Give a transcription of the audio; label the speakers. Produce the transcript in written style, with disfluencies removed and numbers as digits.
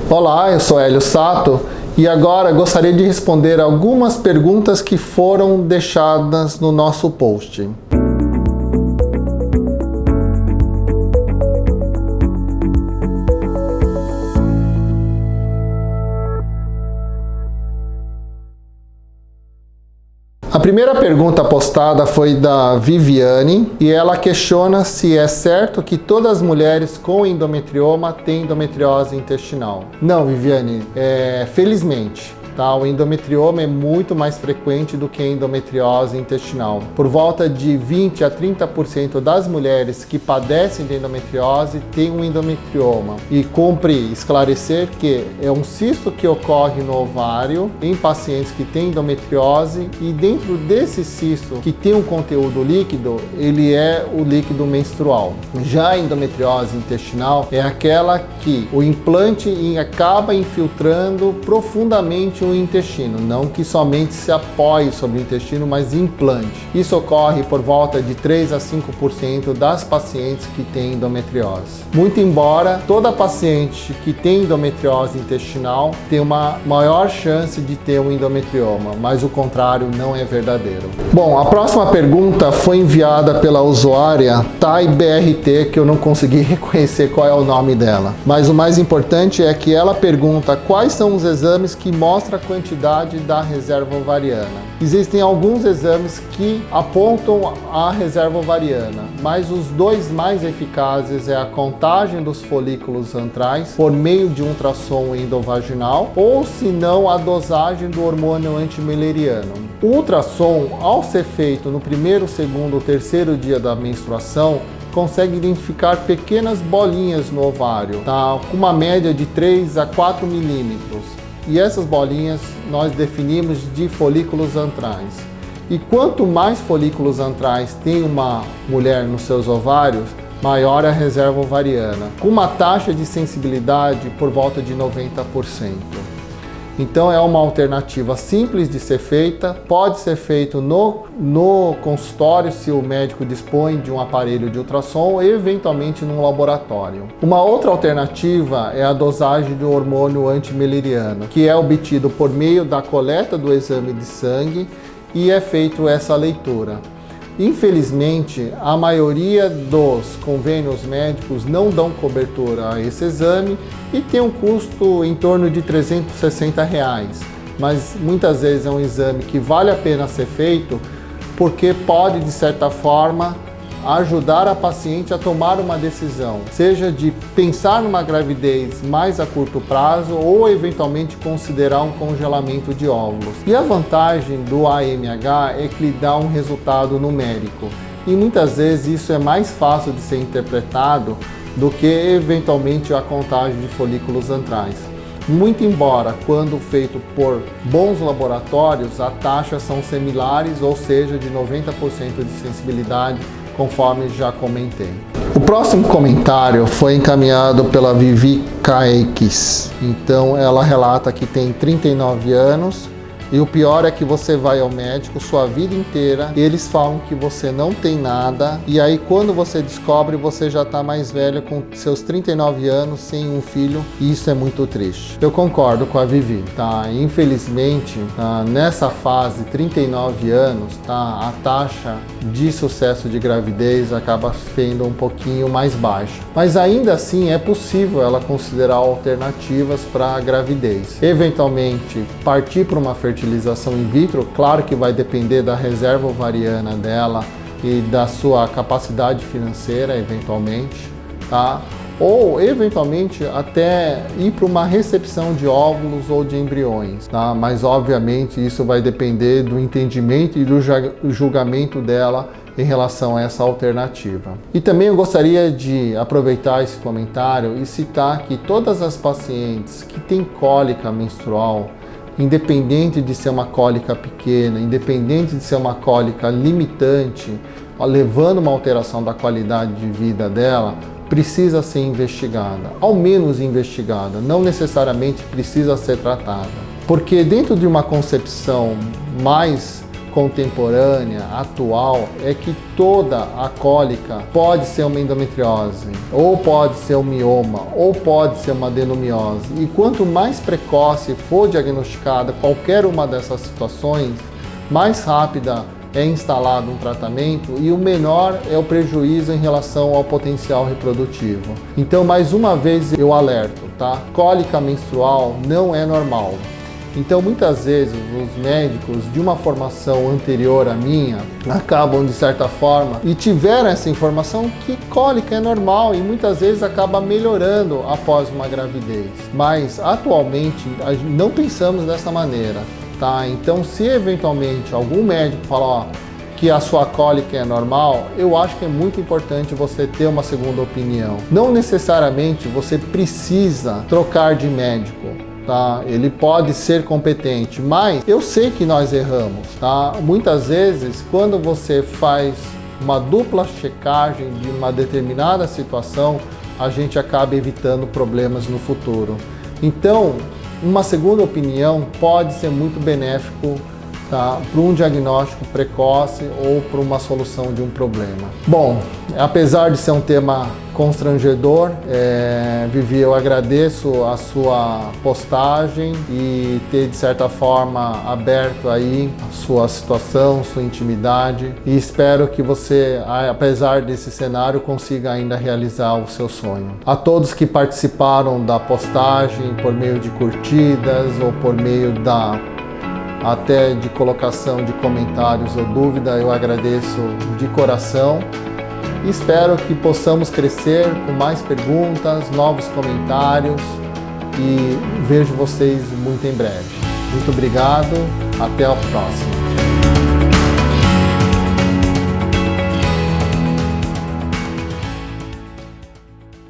Speaker 1: Olá, eu sou Hélio Sato e agora gostaria de responder algumas perguntas que foram deixadas no nosso post. A primeira pergunta postada foi da Viviane e ela questiona se é certo que todas as mulheres com endometrioma têm endometriose intestinal. Não, Viviane, felizmente. O endometrioma é muito mais frequente do que a endometriose intestinal. Por volta de 20 a 30% das mulheres que padecem de endometriose têm um endometrioma. E cumpre esclarecer que é um cisto que ocorre no ovário em pacientes que têm endometriose, e dentro desse cisto que tem um conteúdo líquido, ele é o líquido menstrual. Já a endometriose intestinal é aquela que o implante acaba infiltrando profundamente o intestino, não que somente se apoie sobre o intestino, mas implante. Isso ocorre por volta de 3 a 5% das pacientes que têm endometriose. Muito embora toda paciente que tem endometriose intestinal tem uma maior chance de ter um endometrioma, mas o contrário não é verdadeiro. Bom, a próxima pergunta foi enviada pela usuária TaiBRT, que eu não consegui reconhecer qual é o nome dela. Mas o mais importante é que ela pergunta quais são os exames que mostram a quantidade da reserva ovariana. Existem alguns exames que apontam a reserva ovariana, mas os dois mais eficazes é a contagem dos folículos antrais por meio de ultrassom endovaginal, ou se não a dosagem do hormônio antimileriano. O ultrassom, ao ser feito no primeiro, segundo ou terceiro dia da menstruação, consegue identificar pequenas bolinhas no ovário, com uma média de 3 a 4 milímetros. E essas bolinhas nós definimos de folículos antrais. E quanto mais folículos antrais tem uma mulher nos seus ovários, maior é a reserva ovariana, com uma taxa de sensibilidade por volta de 90%. Então é uma alternativa simples de ser feita, pode ser feito no consultório se o médico dispõe de um aparelho de ultrassom ou eventualmente num laboratório. Uma outra alternativa é a dosagem do hormônio antimileriano, que é obtido por meio da coleta do exame de sangue e é feito essa leitura. Infelizmente, a maioria dos convênios médicos não dão cobertura a esse exame e tem um custo em torno de R$360, mas muitas vezes é um exame que vale a pena ser feito porque pode, de certa forma, ajudar a paciente a tomar uma decisão, seja de pensar numa gravidez mais a curto prazo ou eventualmente considerar um congelamento de óvulos. E a vantagem do AMH é que lhe dá um resultado numérico, e muitas vezes isso é mais fácil de ser interpretado do que eventualmente a contagem de folículos antrais. Muito embora, quando feito por bons laboratórios, as taxas são similares, ou seja, de 90% de sensibilidade, conforme já comentei. O próximo comentário foi encaminhado pela Vivi Caeques. Então ela relata que tem 39 anos e o pior é que você vai ao médico sua vida inteira, eles falam que você não tem nada, e aí quando você descobre, você já está mais velha, com seus 39 anos, sem um filho, e isso é muito triste. Eu concordo com a Vivi, Infelizmente, nessa fase, 39 anos, a taxa de sucesso de gravidez acaba sendo um pouquinho mais baixa. Mas ainda assim é possível ela considerar alternativas para a gravidez. Eventualmente, partir para uma fertilização in vitro, claro que vai depender da reserva ovariana dela e da sua capacidade financeira, eventualmente, ou eventualmente até ir para uma recepção de óvulos ou de embriões, Mas obviamente isso vai depender do entendimento e do julgamento dela em relação a essa alternativa. E também eu gostaria de aproveitar esse comentário e citar que todas as pacientes que têm cólica menstrual, independente de ser uma cólica pequena, independente de ser uma cólica limitante, levando uma alteração da qualidade de vida dela, precisa ser investigada, ao menos investigada, não necessariamente precisa ser tratada. Porque dentro de uma concepção mais contemporânea, atual, é que toda a cólica pode ser uma endometriose, ou pode ser um mioma, ou pode ser uma adenomiose. E quanto mais precoce for diagnosticada qualquer uma dessas situações, mais rápida é instalado um tratamento e o menor é o prejuízo em relação ao potencial reprodutivo. Então, mais uma vez eu alerto, tá? Cólica menstrual não é normal. Então, muitas vezes, os médicos de uma formação anterior à minha acabam, de certa forma, e tiveram essa informação que cólica é normal e muitas vezes acaba melhorando após uma gravidez. Mas, atualmente, não pensamos dessa maneira. Tá? Então, se eventualmente algum médico falar que a sua cólica é normal, eu acho que é muito importante você ter uma segunda opinião. Não necessariamente você precisa trocar de médico, tá? Ele pode ser competente, mas eu sei que nós erramos, tá? Muitas vezes, quando você faz uma dupla checagem de uma determinada situação, a gente acaba evitando problemas no futuro. Então, uma segunda opinião pode ser muito benéfico, tá, para um diagnóstico precoce ou para uma solução de um problema. Bom, apesar de ser um tema constrangedor, Vivi, eu agradeço a sua postagem e ter, de certa forma, aberto aí a sua situação, sua intimidade, e espero que você, apesar desse cenário, consiga ainda realizar o seu sonho. A todos que participaram da postagem por meio de curtidas ou por meio até de colocação de comentários ou dúvida, eu agradeço de coração. Espero que possamos crescer com mais perguntas, novos comentários e vejo vocês muito em breve. Muito obrigado, até a próxima.